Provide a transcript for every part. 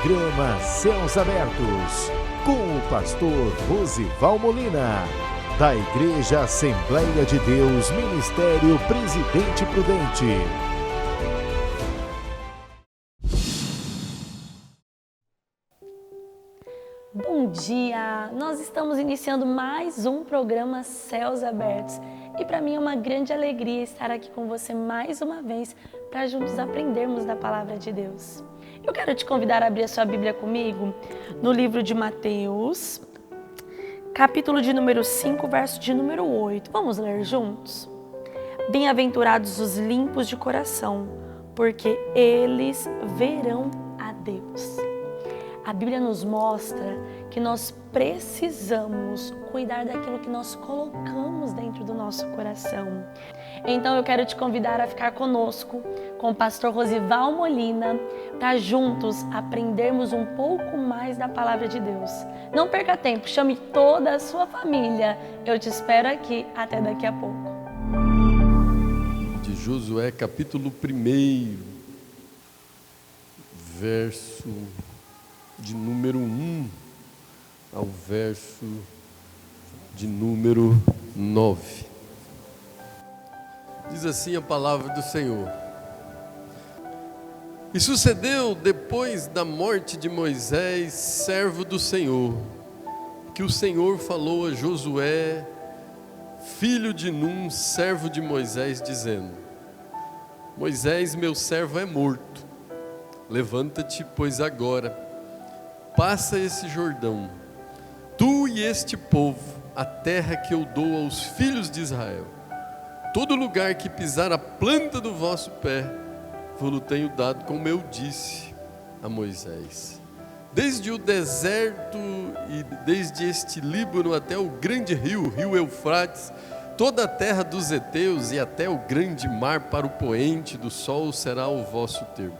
Programa Céus Abertos, com o pastor Rosival Molina, da Igreja Assembleia de Deus, Ministério Presidente Prudente. Bom dia! Nós estamos iniciando mais um programa Céus Abertos e para mim é uma grande alegria estar aqui com você mais uma vez para juntos aprendermos da Palavra de Deus. Eu quero te convidar a abrir a sua Bíblia comigo no livro de Mateus, capítulo de número 5, verso de número 8. Vamos ler juntos? Bem-aventurados os limpos de coração, porque eles verão a Deus. A Bíblia nos mostra que nós precisamos cuidar daquilo que nós colocamos dentro do nosso coração. Então eu quero te convidar a ficar conosco, com o pastor Rosival Molina, para juntos aprendermos um pouco mais da Palavra de Deus. Não perca tempo, chame toda a sua família. Eu te espero aqui, até daqui a pouco. De Josué, capítulo 1, verso de número 1 ao verso de número 9. Diz assim a palavra do Senhor: E sucedeu depois da morte de Moisés, servo do Senhor, que o Senhor falou a Josué, filho de Num, servo de Moisés, dizendo: Moisés, meu servo, é morto. Levanta-te, pois agora passa esse Jordão, tu e este povo, a terra que eu dou aos filhos de Israel. Todo lugar que pisar a planta do vosso pé, vou-lo tenho dado, como eu disse a Moisés. Desde o deserto e desde este Líbano até o grande rio, rio Eufrates, toda a terra dos heteus e até o grande mar para o poente do sol será o vosso termo.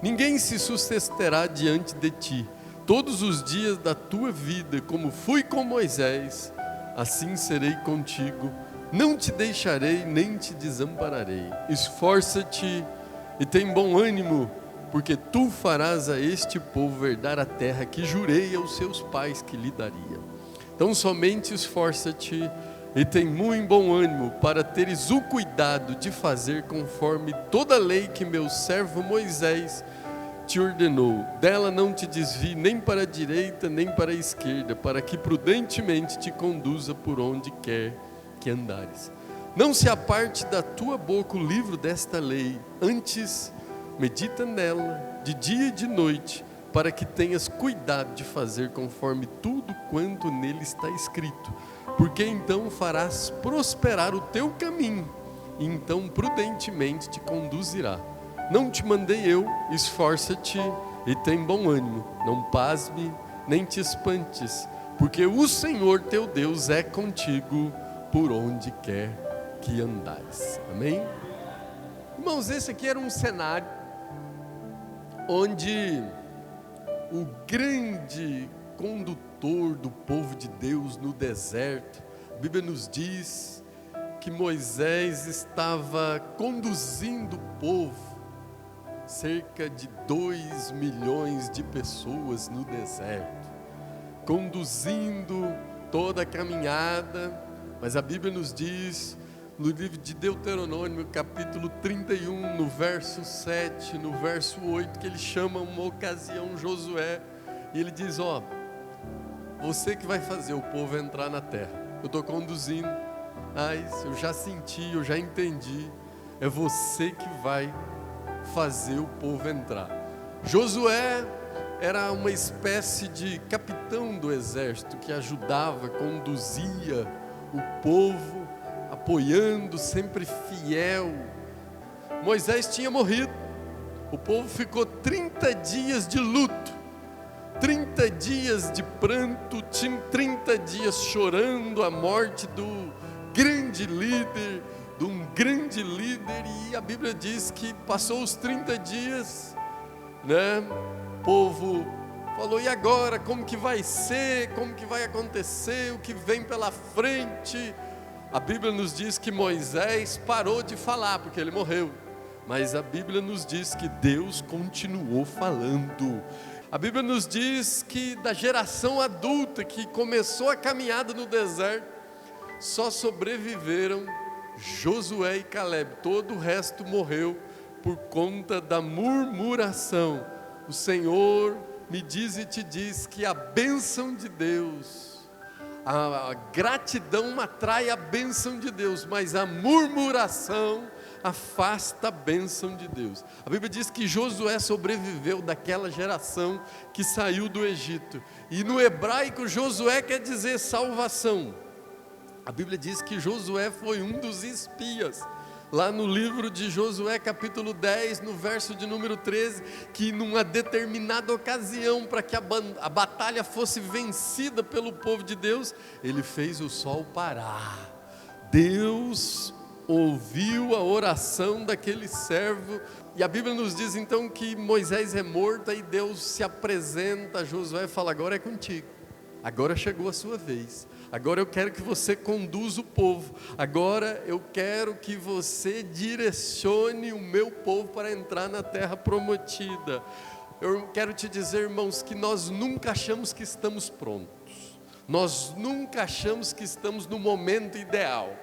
Ninguém se sustentará diante de ti todos os dias da tua vida, como fui com Moisés, assim serei contigo, não te deixarei nem te desampararei. Esforça-te e tem bom ânimo, porque tu farás a este povo herdar a terra que jurei aos seus pais que lhe daria. Então somente esforça-te e tem muito bom ânimo, para teres o cuidado de fazer conforme toda a lei que meu servo Moisés te ordenou. Dela não te desvie nem para a direita nem para a esquerda, para que prudentemente te conduza por onde quer que andares. Não se aparte da tua boca o livro desta lei, antes medita nela de dia e de noite, para que tenhas cuidado de fazer conforme tudo quanto nele está escrito, porque então farás prosperar o teu caminho, e então prudentemente te conduzirá. Não te mandei eu? Esforça-te e tem bom ânimo, não pasme nem te espantes, porque o Senhor teu Deus é contigo por onde quer que andares. Amém? Irmãos, esse aqui era um cenário onde o grande condutor do povo de Deus no deserto, a Bíblia nos diz que Moisés estava conduzindo o povo, cerca de 2 milhões de pessoas no deserto, conduzindo toda a caminhada. Mas a Bíblia nos diz, no livro de Deuteronômio, capítulo 31, no verso 7, no verso 8, que ele chama uma ocasião Josué, e ele diz: você que vai fazer o povo entrar na terra, eu estou conduzindo, mas eu já senti, eu já entendi, é você que vai fazer o povo entrar. Josué era uma espécie de capitão do exército que ajudava, conduzia o povo, apoiando, sempre fiel. Moisés tinha morrido, o povo ficou 30 dias de luto, 30 dias de pranto, 30 dias chorando a morte do grande líder, de um grande líder. E a Bíblia diz que passou os 30 dias, o povo falou: e agora, como que vai ser, como que vai acontecer, o que vem pela frente? A Bíblia nos diz que Moisés parou de falar, porque ele morreu, mas a Bíblia nos diz que Deus continuou falando. A Bíblia nos diz que da geração adulta que começou a caminhada no deserto, só sobreviveram Josué e Caleb. Todo o resto morreu por conta da murmuração. O Senhor me diz e te diz que a bênção de Deus, a gratidão atrai a bênção de Deus, mas a murmuração afasta a bênção de Deus. A Bíblia diz que Josué sobreviveu daquela geração que saiu do Egito. E no hebraico, Josué quer dizer salvação. A Bíblia diz que Josué foi um dos espias. Lá no livro de Josué, capítulo 10, no verso de número 13, que numa determinada ocasião, para que a batalha fosse vencida pelo povo de Deus, ele fez o sol parar. Deus ouviu a oração daquele servo, e a Bíblia nos diz então que Moisés é morto, e Deus se apresenta a Josué e fala: agora é contigo, agora chegou a sua vez, agora eu quero que você conduza o povo, agora eu quero que você direcione o meu povo para entrar na terra prometida. Eu quero te dizer, irmãos, que nós nunca achamos que estamos prontos, nós nunca achamos que estamos no momento ideal.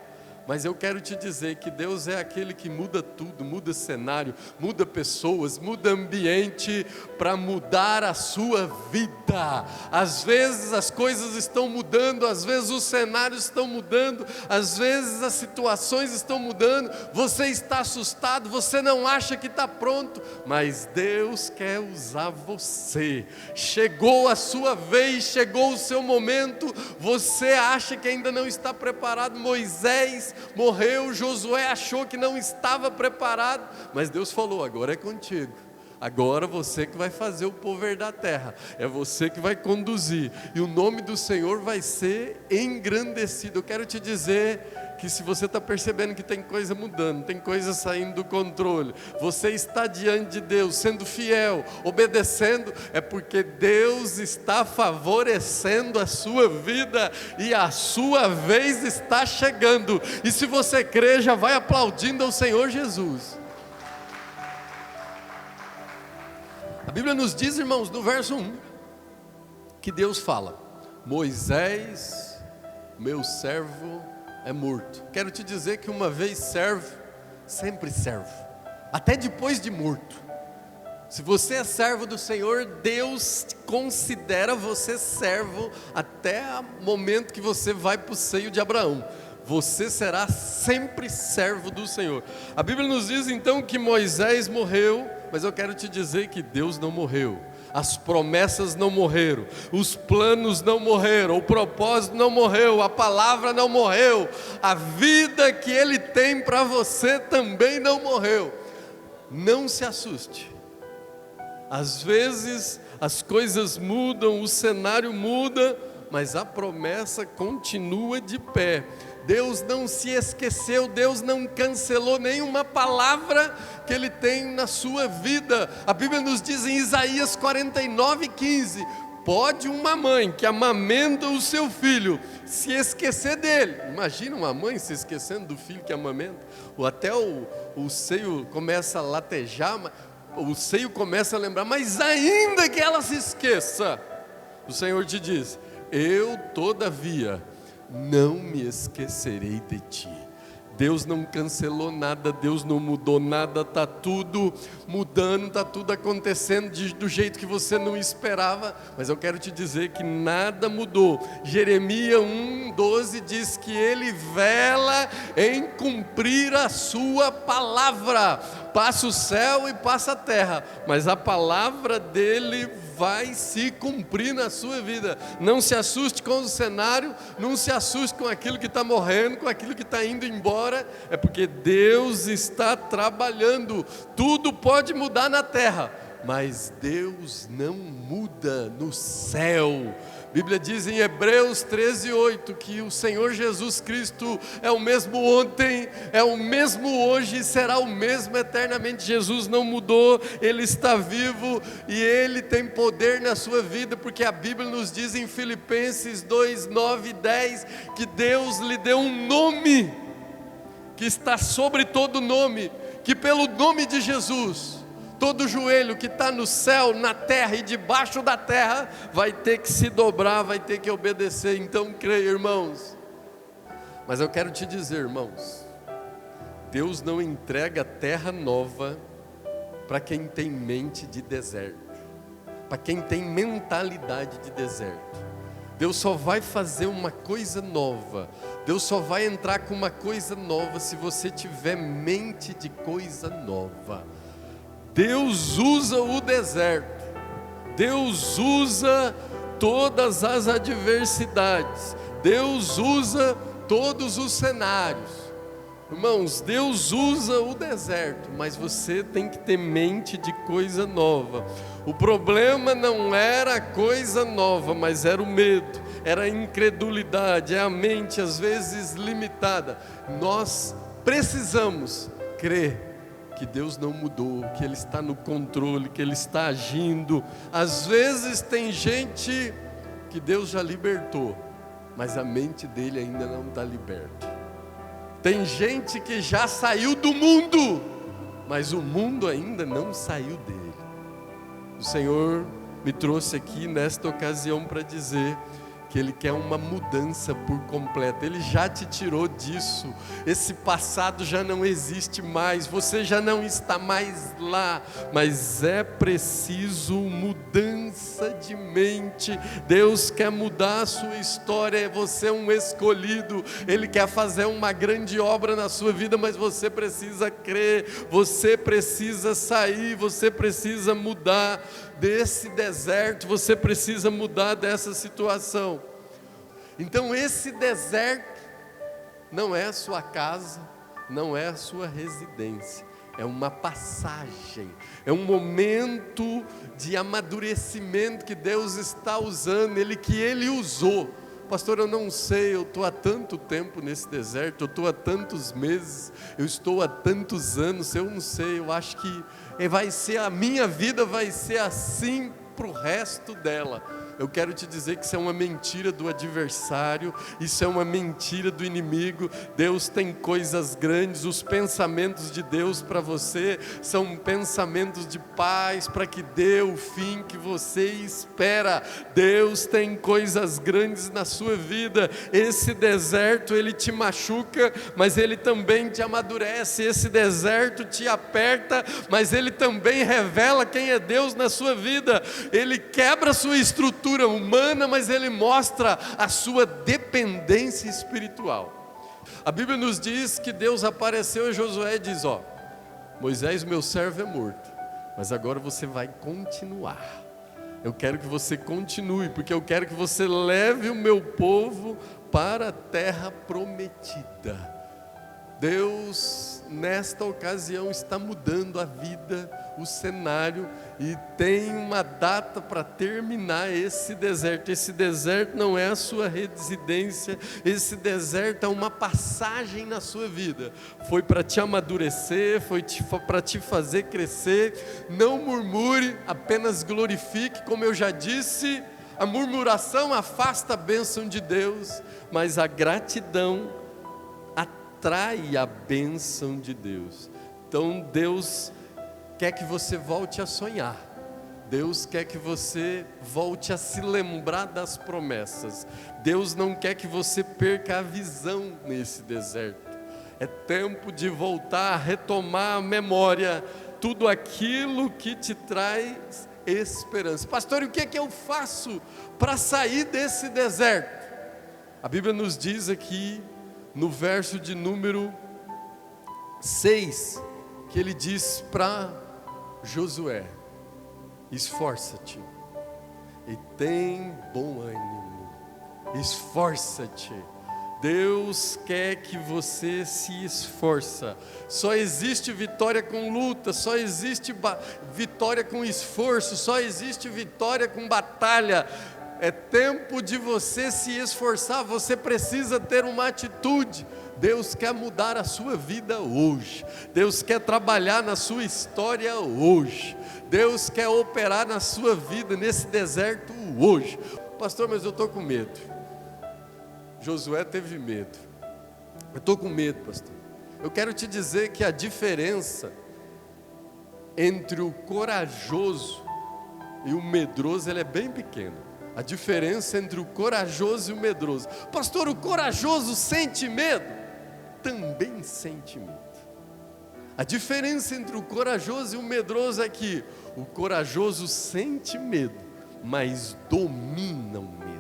Mas eu quero te dizer que Deus é aquele que muda tudo, muda cenário, muda pessoas, muda ambiente para mudar a sua vida. Às vezes as coisas estão mudando, às vezes os cenários estão mudando, às vezes as situações estão mudando, você está assustado, você não acha que está pronto, mas Deus quer usar você. Chegou a sua vez, chegou o seu momento, você acha que ainda não está preparado. Moisés morreu, Josué achou que não estava preparado, mas Deus falou: agora é contigo, agora você que vai fazer o povo herdar a terra, é você que vai conduzir, e o nome do Senhor vai ser engrandecido. Eu quero te dizer que se você está percebendo que tem coisa mudando, tem coisa saindo do controle, você está diante de Deus, sendo fiel, obedecendo, é porque Deus está favorecendo a sua vida, e a sua vez está chegando. E se você crê, já vai aplaudindo ao Senhor Jesus. A Bíblia nos diz, irmãos, no verso 1, que Deus fala: Moisés, meu servo, é morto. Quero te dizer que uma vez servo, sempre servo, até depois de morto. Se você é servo do Senhor, Deus considera você servo até o momento que você vai para o seio de Abraão. Você será sempre servo do Senhor. A Bíblia nos diz então que Moisés morreu, mas eu quero te dizer que Deus não morreu. As promessas não morreram, os planos não morreram, o propósito não morreu, a palavra não morreu, a vida que Ele tem para você também não morreu. Não se assuste. Às vezes as coisas mudam, o cenário muda, mas a promessa continua de pé. Deus não se esqueceu, Deus não cancelou nenhuma palavra que Ele tem na sua vida. A Bíblia nos diz em Isaías 49:15, pode uma mãe que amamenta o seu filho se esquecer dele? Imagina uma mãe se esquecendo do filho que amamenta, ou até o seio começa a latejar, o seio começa a lembrar, mas ainda que ela se esqueça, o Senhor te diz: eu todavia não me esquecerei de ti. Deus não cancelou nada, Deus não mudou nada, está tudo mudando, está tudo acontecendo do jeito que você não esperava, mas eu quero te dizer que nada mudou. Jeremias 1:12 diz que Ele vela em cumprir a sua palavra. Passa o céu e passa a terra, mas a palavra dEle vai se cumprir na sua vida. Não se assuste com o cenário, não se assuste com aquilo que está morrendo, com aquilo que está indo embora, é porque Deus está trabalhando. Tudo pode mudar na terra, mas Deus não muda no céu. A Bíblia diz em Hebreus 13:8 que o Senhor Jesus Cristo é o mesmo ontem, é o mesmo hoje e será o mesmo eternamente. Jesus não mudou, Ele está vivo e Ele tem poder na sua vida, porque a Bíblia nos diz em Filipenses 2:9 e 10 que Deus lhe deu um nome que está sobre todo nome, que pelo nome de Jesus Todo joelho que está no céu, na terra e debaixo da terra vai ter que se dobrar, vai ter que obedecer. Então creia, irmãos. Mas eu quero te dizer, irmãos, Deus não entrega terra nova para quem tem mente de deserto, para quem tem mentalidade de deserto. Deus só vai fazer uma coisa nova, Deus só vai entrar com uma coisa nova se você tiver mente de coisa nova. Deus usa o deserto, Deus usa todas as adversidades, Deus usa todos os cenários. Irmãos, Deus usa o deserto, mas você tem que ter mente de coisa nova. O problema não era a coisa nova, mas era o medo, era a incredulidade, é a mente às vezes limitada. Nós precisamos crer que Deus não mudou, que Ele está no controle, que Ele está agindo. Às vezes tem gente que Deus já libertou, mas a mente dele ainda não está liberta. Tem gente que já saiu do mundo, mas o mundo ainda não saiu dele. O Senhor me trouxe aqui nesta ocasião para dizer que Ele quer uma mudança por completo. Ele já te tirou disso. Esse passado já não existe mais, você já não está mais lá, mas é preciso mudança de mente. Deus quer mudar a sua história, você é um escolhido, Ele quer fazer uma grande obra na sua vida, mas você precisa crer, você precisa sair, você precisa mudar desse deserto, você precisa mudar dessa situação. Então esse deserto não é a sua casa, não é a sua residência, é uma passagem, é um momento de amadurecimento que Deus está usando, que Ele usou. Pastor, eu não sei, eu estou há tanto tempo nesse deserto, eu estou há tantos meses, eu estou há tantos anos, eu não sei, eu acho que a minha vida vai ser assim para o resto dela. Eu quero te dizer que isso é uma mentira do adversário, isso é uma mentira do inimigo. Deus tem coisas grandes, os pensamentos de Deus para você são pensamentos de paz, para que dê o fim que você espera. Deus tem coisas grandes na sua vida. Esse deserto, ele te machuca, mas ele também te amadurece. Esse deserto te aperta, mas ele também revela quem é Deus na sua vida. Ele quebra a sua estrutura humana, mas Ele mostra a sua dependência espiritual. A Bíblia nos diz que Deus apareceu a Josué e diz: Moisés, meu servo, é morto, mas agora você vai continuar. Eu quero que você continue, porque eu quero que você leve o meu povo para a terra prometida. Deus, nesta ocasião, está mudando a vida, o cenário, e tem uma data para terminar esse deserto. Esse deserto não é a sua residência, esse deserto é uma passagem na sua vida. Foi para te amadurecer, foi para te fazer crescer. Não murmure, apenas glorifique. Como eu já disse, a murmuração afasta a bênção de Deus, mas a gratidão atrai a bênção de Deus. Então Deus quer que você volte a sonhar, Deus quer que você volte a se lembrar das promessas. Deus não quer que você perca a visão nesse deserto. É tempo de voltar a retomar a memória, tudo aquilo que te traz esperança. Pastor, e o que é que eu faço para sair desse deserto? A Bíblia nos diz aqui no verso de número 6, que ele diz para Josué: esforça-te e tem bom ânimo, esforça-te. Deus quer que você se esforça. Só existe vitória com luta, só existe vitória com esforço, só existe vitória com batalha. É tempo de você se esforçar, você precisa ter uma atitude. Deus quer mudar a sua vida hoje, Deus quer trabalhar na sua história hoje, Deus quer operar na sua vida nesse deserto hoje. Pastor, mas eu estou com medo. Josué teve medo. Eu estou com medo, pastor. Eu quero te dizer que a diferença entre o corajoso e o medroso, ele é bem pequeno. A diferença entre o corajoso e o medroso. Pastor, o corajoso sente medo? Também sente medo. A diferença entre o corajoso e o medroso é que o corajoso sente medo, mas domina o medo.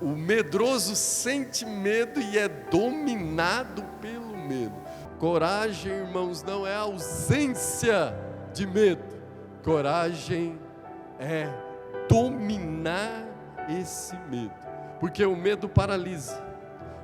O medroso sente medo e é dominado pelo medo. Coragem, irmãos, não é ausência de medo. Coragem é dominar esse medo, porque o medo paralisa.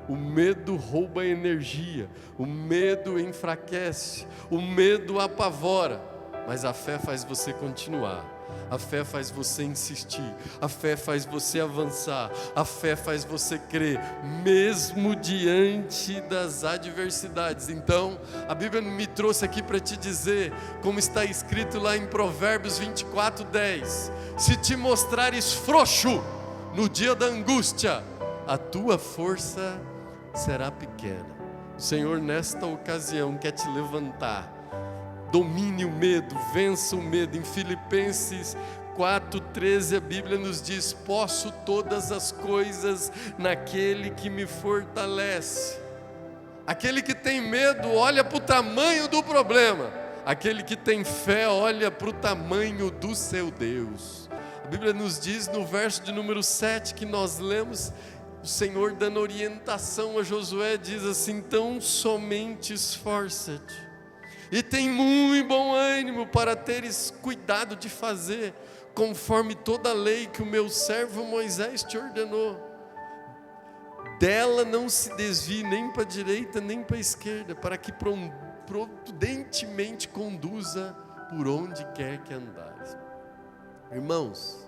O medo rouba energia, o medo enfraquece, o medo apavora, mas a fé faz você continuar, a fé faz você insistir, a fé faz você avançar, a fé faz você crer, mesmo diante das adversidades. Então, a Bíblia me trouxe aqui para te dizer, como está escrito lá em Provérbios 24:10, se te mostrares frouxo no dia da angústia, a tua força será pequena. O Senhor nesta ocasião quer te levantar. Domine o medo, vença o medo. Em Filipenses 4:13 a Bíblia nos diz: posso todas as coisas naquele que me fortalece. Aquele que tem medo olha para o tamanho do problema, aquele que tem fé olha para o tamanho do seu Deus. A Bíblia nos diz no verso de número 7 que nós lemos, o Senhor dando orientação a Josué, diz assim: então somente esforça-te e tem muito bom ânimo para teres cuidado de fazer conforme toda a lei que o meu servo Moisés te ordenou. Dela não se desvie nem para a direita nem para a esquerda, para que prudentemente conduza por onde quer que andares. Irmãos,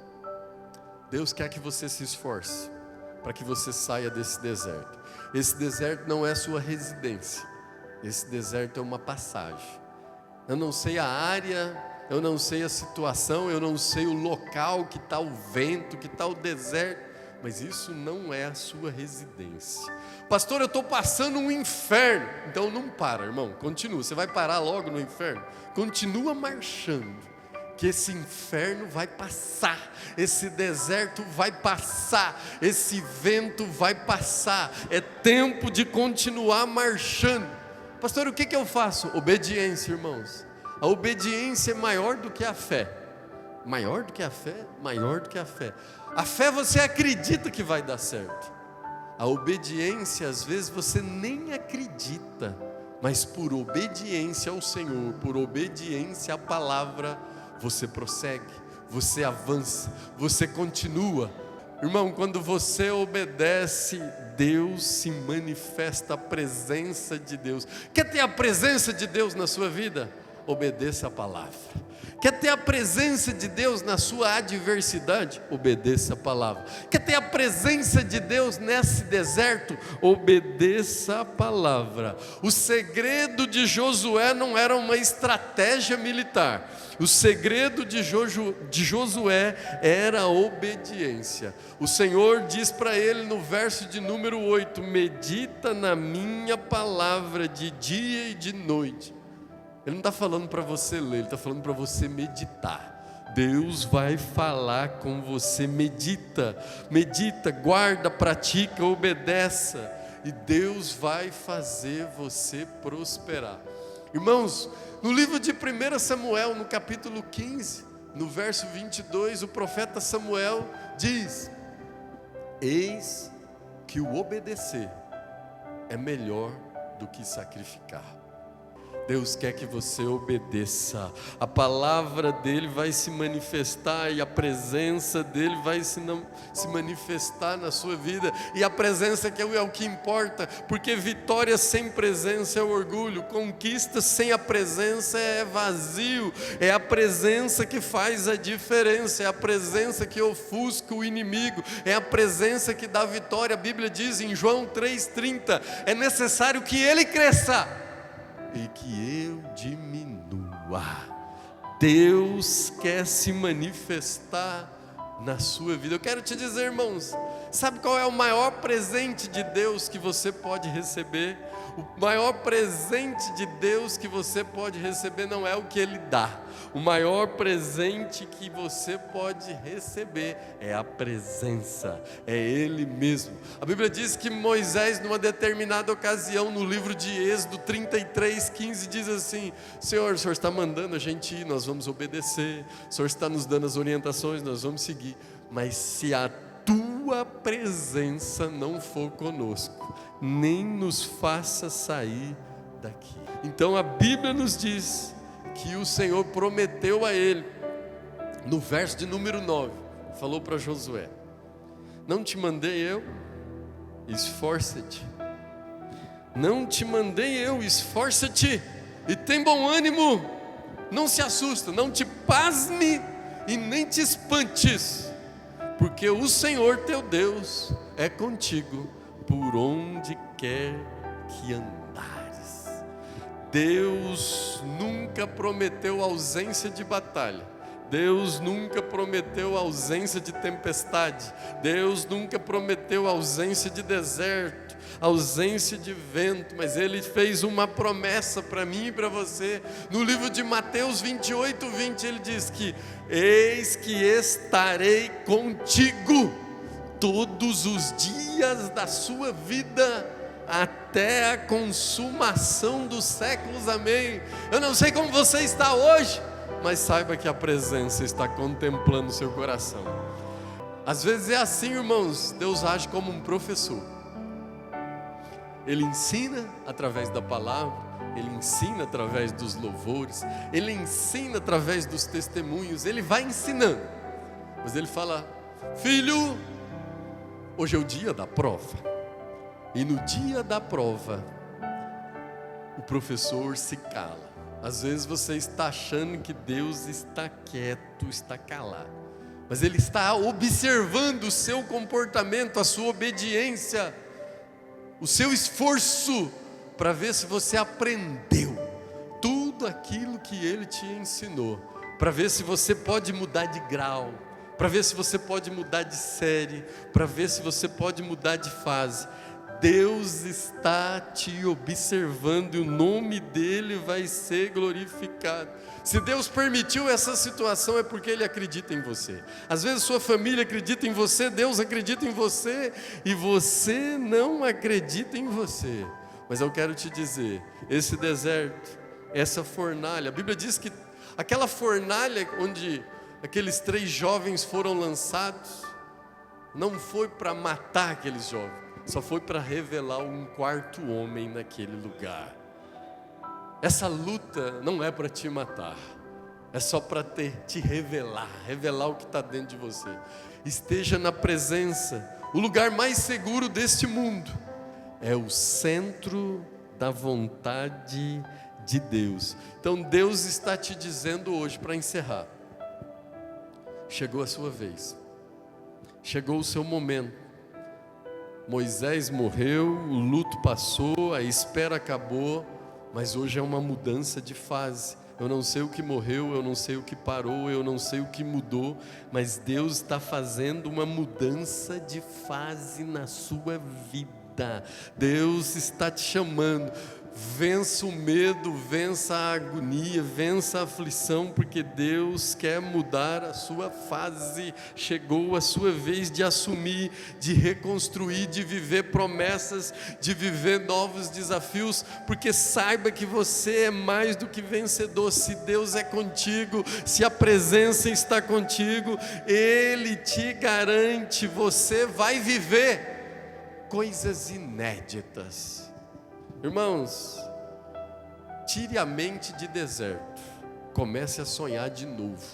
Deus quer que você se esforce para que você saia desse deserto. Esse deserto não é sua residência, esse deserto é uma passagem. Eu não sei a área, eu não sei a situação, eu não sei o local que está o vento, que está o deserto, mas isso não é a sua residência. Pastor, eu estou passando um inferno. Então não para, irmão, continua. Você vai parar logo no inferno? Continua marchando, que esse inferno vai passar, esse deserto vai passar, esse vento vai passar. É tempo de continuar marchando. Pastor, o que eu faço? Obediência, irmãos. A obediência é maior do que a fé. Maior do que a fé? Maior do que a fé. A fé você acredita que vai dar certo. A obediência, às vezes você nem acredita, mas por obediência ao Senhor, por obediência à palavra, você prossegue, você avança, você continua. Irmão, quando você obedece, Deus se manifesta, a presença de Deus. Quer ter a presença de Deus na sua vida? Obedeça a palavra. Quer ter a presença de Deus na sua adversidade? Obedeça a palavra. Quer ter a presença de Deus nesse deserto? Obedeça a palavra. O segredo de Josué não era uma estratégia militar. O segredo de Josué era a obediência. O Senhor diz para ele no verso de número 8: medita na minha palavra de dia e de noite. Ele não está falando para você ler, ele está falando para você meditar. Deus vai falar com você. Medita, guarda, pratica, obedeça, e Deus vai fazer você prosperar. Irmãos, no livro de 1 Samuel, no capítulo 15, no verso 22, o profeta Samuel diz: eis que o obedecer é melhor do que sacrificar. Deus quer que você obedeça. A palavra dele vai se manifestar e a presença dele vai se manifestar na sua vida. E a presença que é o que importa, porque vitória sem presença é orgulho, conquista sem a presença é vazio. É a presença que faz a diferença, é a presença que ofusca o inimigo, é a presença que dá vitória. A Bíblia diz em João 3,30: é necessário que ele cresça e que eu diminua. Deus quer se manifestar na sua vida. Eu quero te dizer, irmãos, sabe qual é o maior presente de Deus que você pode receber? O maior presente de Deus que você pode receber não é o que Ele dá. O maior presente que você pode receber é a presença, é Ele mesmo. A Bíblia diz que Moisés, numa determinada ocasião, no livro de Êxodo 33:15, diz assim: Senhor, o Senhor está mandando a gente ir, nós vamos obedecer. O Senhor está nos dando as orientações, nós vamos seguir. Mas se a tua presença não for conosco, nem nos faça sair daqui. Então a Bíblia nos diz que o Senhor prometeu a ele, no verso de número 9, falou para Josué: não te mandei eu? Esforça-te. Não te mandei eu? Esforça-te e tem bom ânimo. Não se assusta, não te pasme e nem te espantes, porque o Senhor teu Deus é contigo por onde quer que andares. Deus nunca prometeu ausência de batalha. Deus nunca prometeu ausência de tempestade. Deus nunca prometeu ausência de deserto, ausência de vento. Mas Ele fez uma promessa para mim e para você. No livro de Mateus 28:20, Ele diz que: eis que estarei contigo todos os dias da sua vida, até a consumação dos séculos. Amém. Eu não sei como você está hoje, mas saiba que a presença está contemplando o seu coração. Às vezes é assim, irmãos. Deus age como um professor. Ele ensina através da palavra, Ele ensina através dos louvores, Ele ensina através dos testemunhos. Ele vai ensinando, mas Ele fala: filho, hoje é o dia da prova. E no dia da prova, o professor se cala. Às vezes você está achando que Deus está quieto, está calado, mas Ele está observando o seu comportamento, a sua obediência, o seu esforço, para ver se você aprendeu tudo aquilo que Ele te ensinou, para ver se você pode mudar de grau, para ver se você pode mudar de série, para ver se você pode mudar de fase. Deus está te observando e o nome dEle vai ser glorificado. Se Deus permitiu essa situação, é porque Ele acredita em você. Às vezes sua família acredita em você, Deus acredita em você, e você não acredita em você. Mas eu quero te dizer, esse deserto, essa fornalha, a Bíblia diz que aquela fornalha onde aqueles 3 jovens foram lançados, não foi para matar aqueles jovens, só foi para revelar um 4º homem naquele lugar. Essa luta não é para te matar, é só para te revelar o que está dentro de você. Esteja na presença. O lugar mais seguro deste mundo é o centro da vontade de Deus. Então Deus está te dizendo hoje, para encerrar: chegou a sua vez, chegou o seu momento. Moisés morreu, o luto passou, a espera acabou, mas hoje é uma mudança de fase. Eu não sei o que morreu, eu não sei o que parou, eu não sei o que mudou, mas Deus está fazendo uma mudança de fase na sua vida. Deus está te chamando. Vença o medo, vença a agonia, vença a aflição, porque Deus quer mudar a sua fase. Chegou a sua vez de assumir, de reconstruir, de viver promessas, de viver novos desafios, porque saiba que você é mais do que vencedor. Se Deus é contigo, se a presença está contigo, Ele te garante, você vai viver coisas inéditas. Irmãos, tire a mente de deserto, comece a sonhar de novo.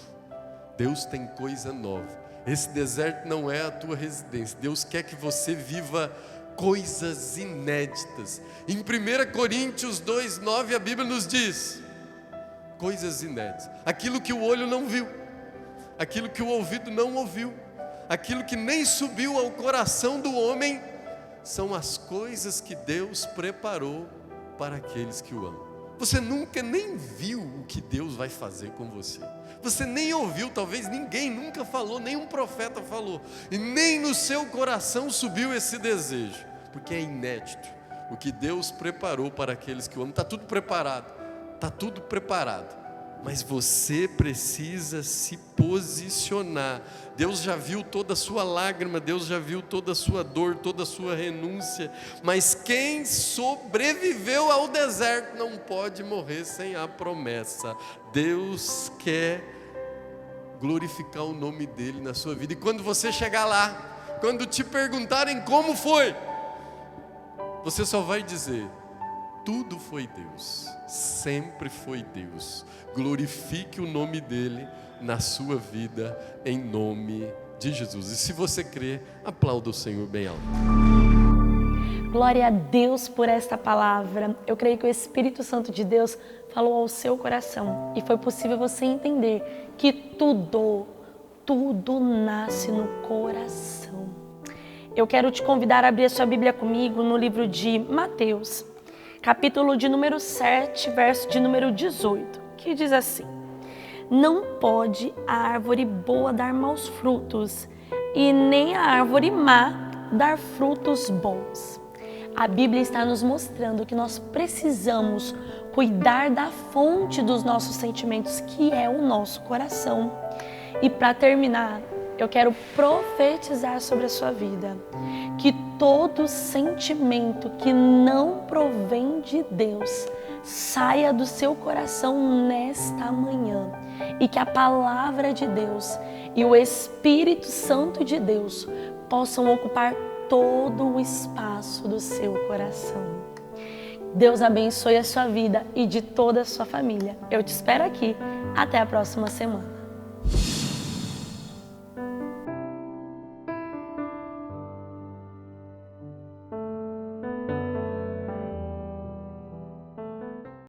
Deus tem coisa nova. Esse deserto não é a tua residência. Deus quer que você viva coisas inéditas. Em 1 Coríntios 2:9 a Bíblia nos diz: coisas inéditas, aquilo que o olho não viu, aquilo que o ouvido não ouviu, aquilo que nem subiu ao coração do homem, são as coisas que Deus preparou para aqueles que o amam. Você nunca nem viu o que Deus vai fazer com você. Você nem ouviu, talvez ninguém nunca falou, nenhum profeta falou. E nem no seu coração subiu esse desejo, porque é inédito, O que Deus preparou para aqueles que o amam, está tudo preparado. Está tudo preparado. Mas você precisa se posicionar. Deus já viu toda a sua lágrima, Deus já viu toda a sua dor, toda a sua renúncia. Mas quem sobreviveu ao deserto não pode morrer sem a promessa. Deus quer glorificar o nome dele na sua vida. E quando você chegar lá, quando te perguntarem como foi, você só vai dizer: tudo foi Deus, sempre foi Deus. Glorifique o nome dele na sua vida, em nome de Jesus. E se você crê, aplauda o Senhor bem alto. Glória a Deus por esta palavra. Eu creio que o Espírito Santo de Deus falou ao seu coração e foi possível você entender que tudo nasce no coração. Eu quero te convidar a abrir a sua Bíblia comigo no livro de Mateus, capítulo de número 7, verso de número 18, que diz assim: não pode a árvore boa dar maus frutos, e nem a árvore má dar frutos bons. A Bíblia está nos mostrando que nós precisamos cuidar da fonte dos nossos sentimentos, que é o nosso coração. E para terminar, eu quero profetizar sobre a sua vida que todo sentimento que não provém de Deus saia do seu coração nesta manhã, e que a palavra de Deus e o Espírito Santo de Deus possam ocupar todo o espaço do seu coração. Deus abençoe a sua vida e de toda a sua família. Eu te espero aqui. Até a próxima semana.